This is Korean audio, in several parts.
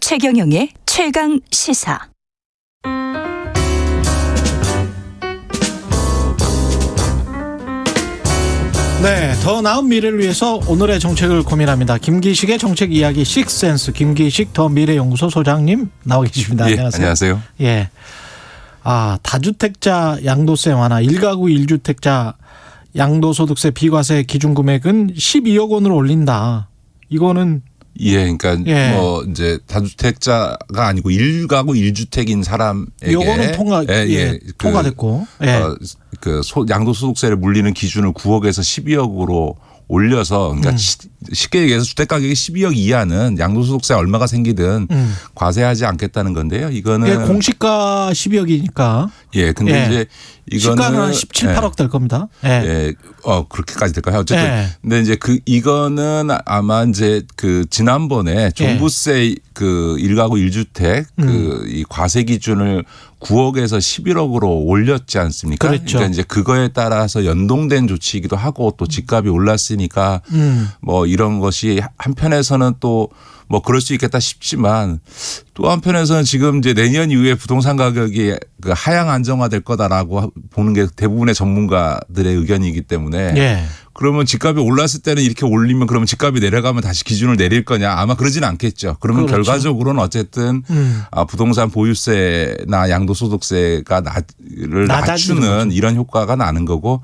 최경영의 최강 시사. 네, 더 나은 미래를 위해서 오늘의 정책을 고민합니다. 김기식의 정책 이야기 식센스, 김기식 더 미래연구소 소장님 나와 계십니다. 예, 안녕하세요. 안녕하세요. 예, 다주택자 양도세 완화, 1가구 1주택자 양도소득세 비과세 기준금액은 12억 원으로 올린다. 이거는 예, 그러니까 뭐 이제 다주택자가 아니고 1가구 1주택인 사람에게 요거는 통과됐고, 양도소득세를 물리는 기준을 9억에서 12억으로 올려서, 그러니까 쉽게 얘기해서 주택 가격이 12억 이하는 양도소득세 얼마가 생기든 과세하지 않겠다는 건데요. 이거는 공시가 12억이니까. 예, 근데 이제 이거는 시가는 한 17, 18억 될 겁니다. 그렇게까지 될까요? 어쨌든 근데 이제 이거는 아마 이제 지난번에 종부세 1가구 1주택 이 과세 기준을 9억에서 11억으로 올렸지 않습니까? 그렇죠. 그러니까 이제 그거에 따라서 연동된 조치이기도 하고 또 집값이 올랐으니까 뭐 이런 것이 한편에서는 또 뭐 그럴 수 있겠다 싶지만 또 한편에서는 지금 이제 내년 이후에 부동산 가격이 하향 안정화될 거다라고 보는 게 대부분의 전문가들의 의견이기 때문에 그러면 집값이 올랐을 때는 이렇게 올리면 그러면 집값이 내려가면 다시 기준을 내릴 거냐, 아마 그러지는 않겠죠. 그러면 결과적으로는 어쨌든 부동산 보유세나 양도소득세가 낮추는 이런 효과가 나는 거고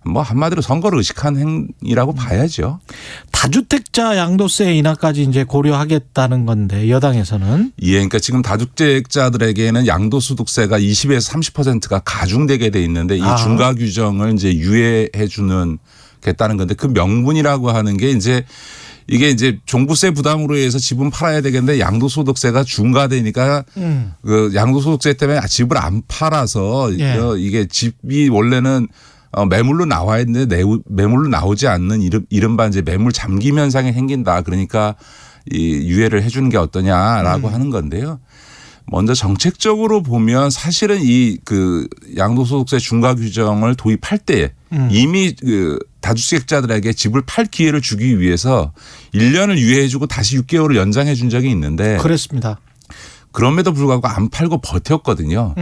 뭐 한마디로 선거를 의식한 행위라고 봐야죠. 다주택자 양도세 인하까지 이제 고려하겠다는 건데 여당에서는 그러니까 지금 다주택자들에게는 양도소득세가 20에서 30%가 가중되게 돼 있는데 이 중과 규정을 이제 유예해 주는 겠다는 건데 그 명분이라고 하는 게 이게 이제 종부세 부담으로 해서 집은 팔아야 되겠는데 양도소득세가 중과되니까 그 양도소득세 때문에 집을 안 팔아서 이게 집이 원래는 매물로 나와야 했는데 매물로 나오지 않는 이른바 이제 매물 잠김 현상이 생긴다. 그러니까 이 유예를 해 주는 게 어떠냐라고 하는 건데요. 먼저 정책적으로 보면 사실은 이 양도소득세 중과 규정을 도입할 때 이미 다주택자들에게 집을 팔 기회를 주기 위해서 1년을 유예해 주고 다시 6개월을 연장해 준 적이 있는데 그렇습니다. 그럼에도 불구하고 안 팔고 버텼거든요.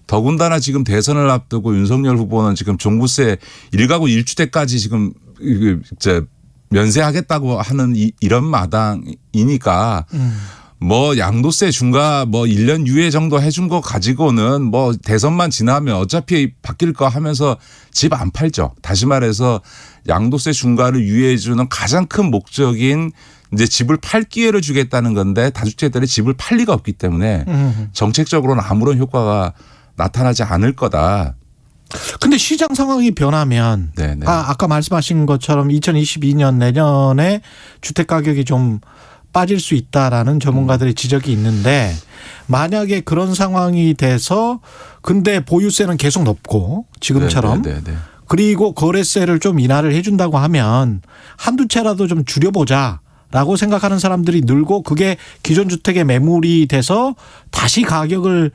더군다나 지금 대선을 앞두고 윤석열 후보는 지금 종부세 1가구 1주택까지 지금 면세하겠다고 하는 이런 마당이니까 뭐 양도세 중과 뭐 1년 유예 정도 해준 거 가지고는 뭐 대선만 지나면 어차피 바뀔 거 하면서 집 안 팔죠. 다시 말해서 양도세 중과를 유예해 주는 가장 큰 목적인 이제 집을 팔 기회를 주겠다는 건데 다주택자들이 집을 팔 리가 없기 때문에 정책적으로는 아무런 효과가 나타나지 않을 거다. 근데 시장 상황이 변하면 아까 말씀하신 것처럼 2022년 내년에 주택 가격이 좀 빠질 수 있다라는 전문가들의 지적이 있는데 만약에 그런 상황이 돼서 근데 보유세는 계속 높고 지금처럼 그리고 거래세를 좀 인하를 해 준다고 하면 한두 채라도 좀 줄여보자라고 생각하는 사람들이 늘고 그게 기존 주택의 매물이 돼서 다시 가격을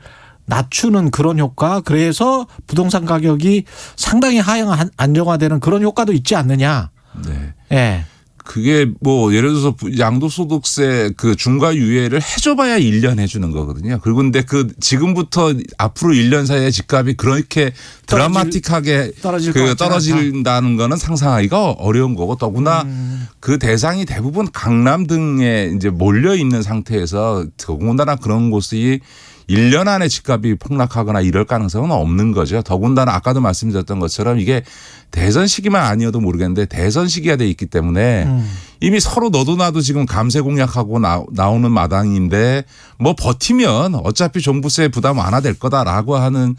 낮추는 그런 효과, 그래서 부동산 가격이 상당히 하향 안정화되는 그런 효과도 있지 않느냐. 그게 뭐 예를 들어서 양도소득세 중과 유예를 해줘봐야 1년 해주는 거거든요. 그런데 지금부터 앞으로 1년 사이에 집값이 그렇게 드라마틱하게 떨어진다는 거는 상상하기가 어려운 거고 더구나 그 대상이 대부분 강남 등에 이제 몰려 있는 상태에서 더군다나 그런 곳이 1년 안에 집값이 폭락하거나 이럴 가능성은 없는 거죠. 더군다나 아까도 말씀드렸던 것처럼 이게 대선 시기만 아니어도 모르겠는데 대선 시기가 돼 있기 때문에 이미 서로 너도 나도 지금 감세 공약하고 나오는 마당인데 뭐 버티면 어차피 종부세 부담 완화될 거다라고 하는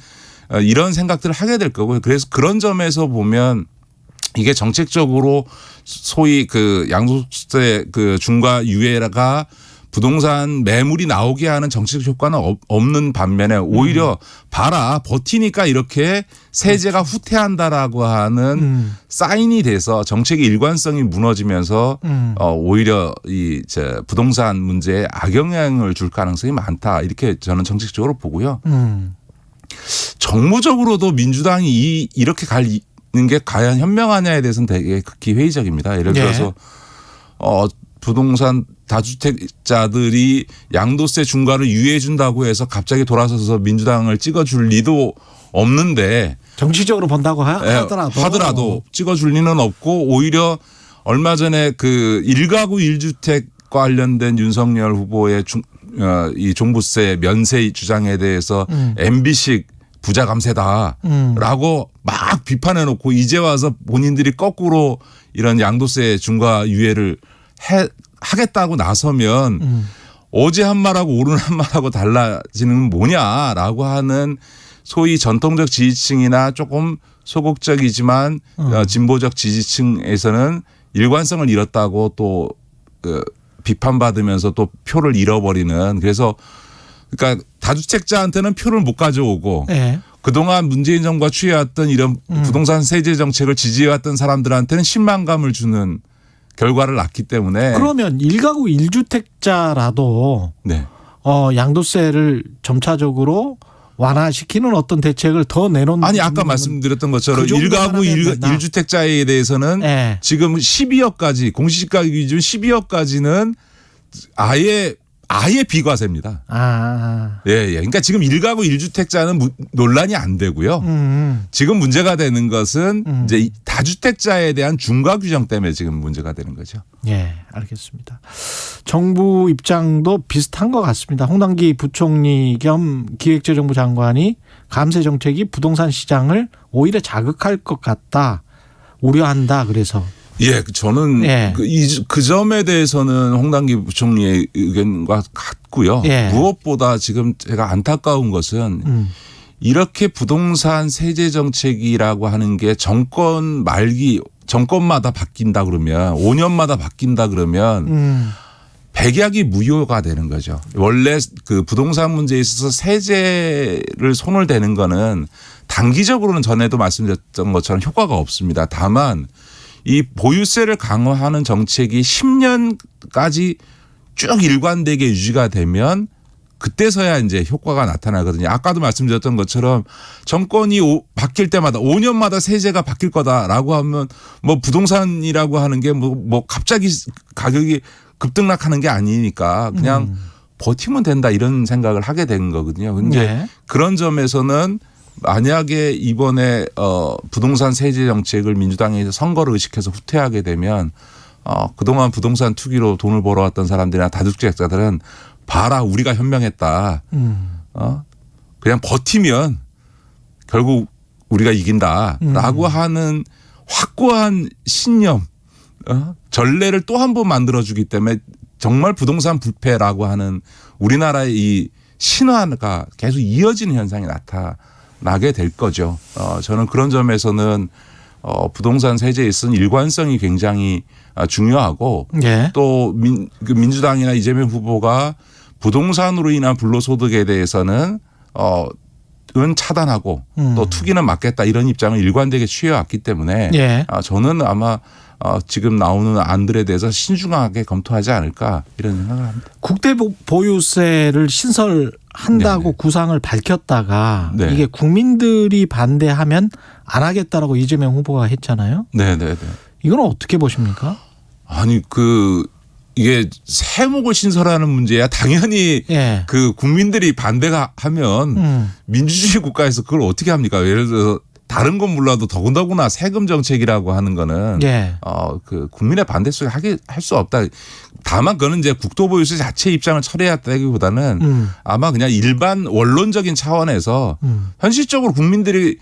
이런 생각들을 하게 될 거고요. 그래서 그런 점에서 보면 이게 정책적으로 소위 양도세 중과 유예가 부동산 매물이 나오게 하는 정책 효과는 없는 반면에 오히려 봐라 버티니까 이렇게 세제가 후퇴한다라고 하는 사인이 돼서 정책의 일관성이 무너지면서 오히려 부동산 문제에 악영향을 줄 가능성이 많다 이렇게 저는 정책적으로 보고요. 정무적으로도 민주당이 이렇게 가는 게 과연 현명하냐에 대해서는 되게 극히 회의적입니다. 예를 들어서 부동산 다주택자들이 양도세 중과를 유예해 준다고 해서 갑자기 돌아서서 민주당을 찍어줄 리도 없는데 정치적으로 본다고 하더라도 찍어줄 리는 없고 오히려 얼마 전에 그 1가구 1주택 관련된 윤석열 후보의 이 종부세 면세 주장에 대해서 MB식 부자 감세다라고 막 비판해 놓고 이제 와서 본인들이 거꾸로 이런 양도세 중과 유예를 하겠다고 나서면 어제 한 말하고 오늘 한 말하고 달라지는 뭐냐라고 하는 소위 전통적 지지층이나 조금 소극적이지만 진보적 지지층에서는 일관성을 잃었다고 또 비판받으면서 또 표를 잃어버리는 그래서 그러니까 다주택자한테는 표를 못 가져오고 네. 그동안 문재인 정부가 취해왔던 이런 부동산 세제 정책을 지지해왔던 사람들한테는 신망감을 주는 결과를 낳기 때문에 그러면 1가구 1주택자라도 네. 양도세를 점차적으로 완화시키는 어떤 대책을 더 내놓는 아니 아까 말씀드렸던 것처럼 그 1가구 1주택자에 대해서는 네. 지금 12억까지 공시지가 기준 12억까지는 아예 비과세입니다. 예. 그러니까 지금 1가구 1주택자는 논란이 안 되고요. 지금 문제가 되는 것은 이제 다주택자에 대한 중과 규정 때문에 지금 문제가 되는 거죠. 예, 알겠습니다. 정부 입장도 비슷한 것 같습니다. 홍남기 부총리 겸 기획재정부 장관이 감세 정책이 부동산 시장을 오히려 자극할 것 같다. 우려한다. 그래서. 예, 저는 예. 그 점에 대해서는 홍남기 부총리의 의견과 같고요. 예. 무엇보다 지금 제가 안타까운 것은 이렇게 부동산 세제 정책이라고 하는 게 정권마다 바뀐다 그러면 5년마다 바뀐다 그러면 백약이 무효가 되는 거죠. 원래 그 부동산 문제에 있어서 세제를 손을 대는 거는 단기적으로는 전에도 말씀드렸던 것처럼 효과가 없습니다. 다만 이 보유세를 강화하는 정책이 10년까지 쭉 일관되게 유지가 되면 그때서야 이제 효과가 나타나거든요. 아까도 말씀드렸던 것처럼 정권이 바뀔 때마다 5년마다 세제가 바뀔 거다라고 하면 뭐 부동산이라고 하는 게 뭐 갑자기 가격이 급등락하는 게 아니니까 그냥 버티면 된다 이런 생각을 하게 된 거거든요. 근데 네. 그런 점에서는 만약에 이번에 부동산 세제 정책을 민주당이 선거를 의식해서 후퇴하게 되면 그동안 부동산 투기로 돈을 벌어왔던 사람들이나 다주택자들은 봐라 우리가 현명했다. 그냥 버티면 결국 우리가 이긴다라고 하는 확고한 신념 전례를 또 한 번 만들어주기 때문에 정말 부동산 부패라고 하는 우리나라의 이 신화가 계속 이어지는 현상이 나타나게 될 거죠. 저는 그런 점에서는 부동산 세제에 있어서 일관성이 굉장히 중요하고 예. 또 민주당이나 이재명 후보가 부동산으로 인한 불로소득에 대해서는 은 차단하고 또 투기는 막겠다 이런 입장을 일관되게 취해왔기 때문에 예. 저는 아마 지금 나오는 안들에 대해서 신중하게 검토하지 않을까 이런 생각을 합니다. 국대 보유세를 신설한다고 네네. 구상을 밝혔다가 네. 이게 국민들이 반대하면 안 하겠다라고 이재명 후보가 했잖아요. 네네네. 이건 어떻게 보십니까? 아니 이게 세목을 신설하는 문제야 당연히 예. 그 국민들이 반대가 하면 민주주의 국가에서 그걸 어떻게 합니까? 예를 들어서 다른 건 몰라도 더군다나 세금 정책이라고 하는 거는 예. 그 국민의 반대 속에 할 수 없다. 다만 그거는 이제 국토보유세 자체 입장을 철회했다기보다는 아마 그냥 일반 원론적인 차원에서 현실적으로 국민들이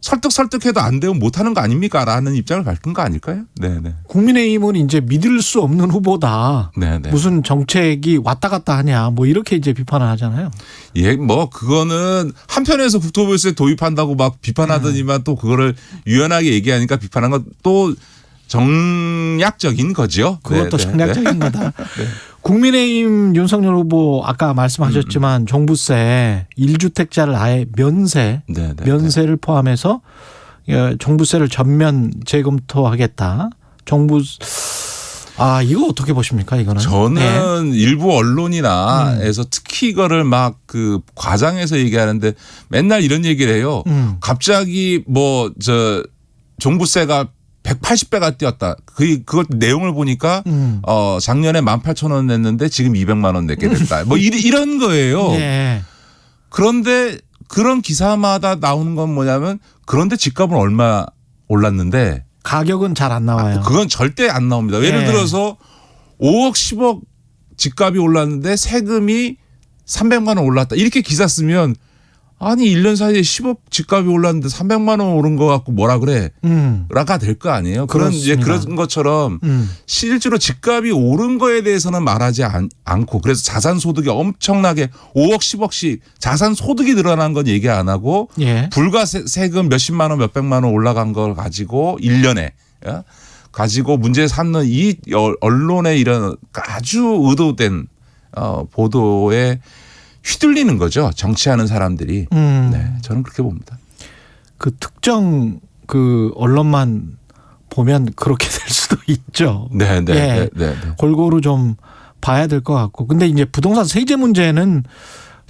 설득해도 안 되면 못하는 거 아닙니까? 라는 입장을 밝힌 거 아닐까요? 네네. 국민의힘은 이제 믿을 수 없는 후보다. 네네. 무슨 정책이 왔다 갔다 하냐 뭐 이렇게 이제 비판을 하잖아요. 예, 뭐 그거는 한편에서 국토보유세 도입한다고 막 비판하더니만 또 그거를 유연하게 얘기하니까 비판한 건 또 정략적인 거죠. 그것도 네네. 정략적인 거다. 네. 국민의힘 윤석열 후보 아까 말씀하셨지만 종부세 1주택자를 아예 면세를 포함해서 종부세를 전면 재검토하겠다. 이거 어떻게 보십니까 이거는? 저는 네. 일부 언론이나에서 특히 이거를 막 그 과장해서 얘기하는데 맨날 이런 얘기를 해요. 갑자기 종부세가 180배가 뛰었다. 그것 내용을 보니까 작년에 18,000원 냈는데 지금 200만 원 내게 됐다. 뭐 이런 거예요. 예. 그런데 그런 기사마다 나오는 건 뭐냐면 그런데 집값은 얼마 올랐는데 가격은 잘 안 나와요. 그건 절대 안 나옵니다. 예를 예. 들어서 5억 10억 집값이 올랐는데 세금이 300만 원 올랐다. 이렇게 기사 쓰면 아니 1년 사이에 10억 집값이 올랐는데 300만 원 오른 거 갖고 뭐라 그래? 라가 될 거 아니에요. 그런 것처럼 실제로 집값이 오른 거에 대해서는 말하지 않고 그래서 자산 소득이 엄청나게 5억 10억씩 자산 소득이 늘어난 건 얘기 안 하고 예. 불과 세금 몇십만 원 몇백만 원 올라간 걸 가지고 1년에 가지고 문제 삼는 이 언론의 이런 아주 의도된 보도에 휘둘리는 거죠. 정치하는 사람들이. 네, 저는 그렇게 봅니다. 그 특정 그 언론만 보면 그렇게 될 수도 있죠. 네, 네, 예. 네. 골고루 좀 봐야 될 것 같고. 근데 이제 부동산 세제 문제는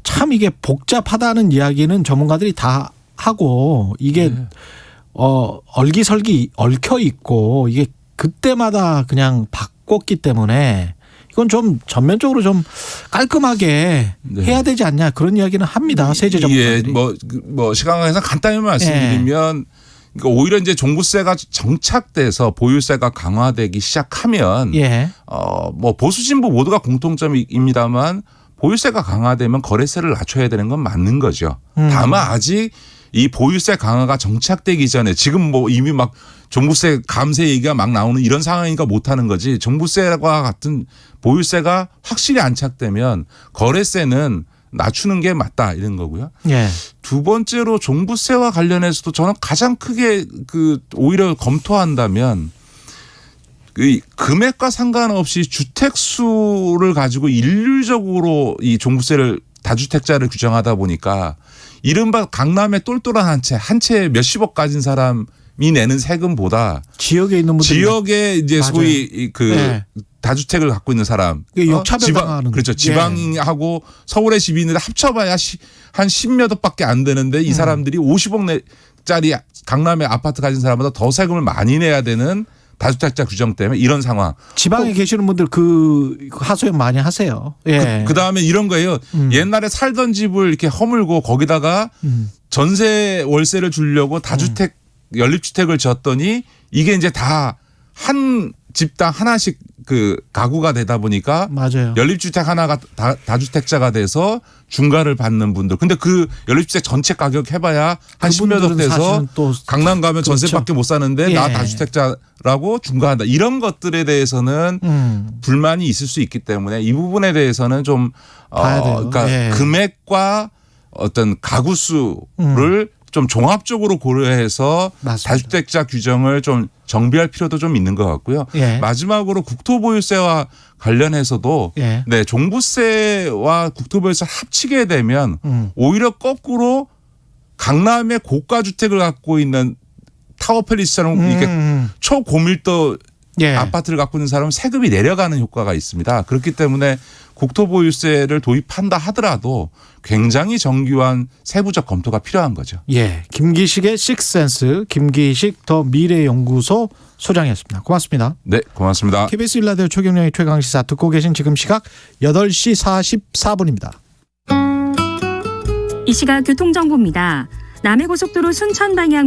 참 이게 복잡하다는 이야기는 전문가들이 다 하고 이게 네. 얼기설기 얽혀 있고 이게 그때마다 그냥 바꿨기 때문에 이건 좀 전면적으로 좀 깔끔하게 네. 해야 되지 않냐 그런 이야기는 합니다. 세제 전문가들이. 예, 뭐 시간 관계상 간단히 말씀드리면 그러니까 오히려 이제 종부세가 정착돼서 보유세가 강화되기 시작하면 예. 뭐 보수 진보 모두가 공통점입니다만 보유세가 강화되면 거래세를 낮춰야 되는 건 맞는 거죠. 다만 아직 이 보유세 강화가 정착되기 전에 지금 뭐 이미 막 종부세 감세 얘기가 막 나오는 이런 상황이니까 못하는 거지. 종부세와 같은 보유세가 확실히 안착되면 거래세는 낮추는 게 맞다 이런 거고요. 예. 두 번째로 종부세와 관련해서도 저는 가장 크게 오히려 검토한다면 그 금액과 상관없이 주택 수를 가지고 일률적으로 이 종부세를 다주택자를 규정하다 보니까 이른바 강남의 똘똘한 한 채 몇십억 가진 사람이 내는 세금보다 지역에 있는 분들 지역에 이제 맞아요. 소위 네. 다주택을 갖고 있는 사람 역차별당하는 그렇죠. 지방하고 서울에 집이 있는데 합쳐봐야 한 10몇 억밖에 안 되는데 이 사람들이 50억짜리 강남의 아파트 가진 사람보다 더 세금을 많이 내야 되는 다주택자 규정 때문에 이런 상황. 지방에 계시는 분들 그 하소연 많이 하세요. 예. 그다음에 이런 거예요. 옛날에 살던 집을 이렇게 허물고 거기다가 전세 월세를 주려고 다주택 연립주택을 지었더니 이게 이제 다 한 집당 하나씩 그 가구가 되다 보니까 맞아요. 연립주택 하나가 다주택자가 돼서 중과를 받는 분들. 근데 그 연립주택 전체 가격 해봐야 한 10몇 억 돼서 강남 가면 그렇죠. 전세밖에 못 사는데 예. 나 다주택자라고 중과한다. 이런 것들에 대해서는 불만이 있을 수 있기 때문에 이 부분에 대해서는 좀 봐야 돼요. 그러니까 예. 금액과 어떤 가구 수를 좀 종합적으로 고려해서 맞습니다. 다주택자 규정을 좀 정비할 필요도 좀 있는 것 같고요. 예. 마지막으로 국토보유세와 관련해서도 예. 네, 종부세와 국토보유세 합치게 되면 오히려 거꾸로 강남의 고가 주택을 갖고 있는 타워팰리스처럼 이렇게 초고밀도 예. 아파트를 갖고 있는 사람은 세금이 내려가는 효과가 있습니다. 그렇기 때문에 국토보유세를 도입한다 하더라도 굉장히 정교한 세부적 검토가 필요한 거죠. 예. 김기식의 식센스, 김기식 더 미래연구소 소장이었습니다. 고맙습니다. 네, 고맙습니다. KBS 1라디오 최경영의 최강시사 듣고 계신 지금 시각 8시 44분입니다. 이 시각 교통정보입니다. 남해고속도로 순천 방향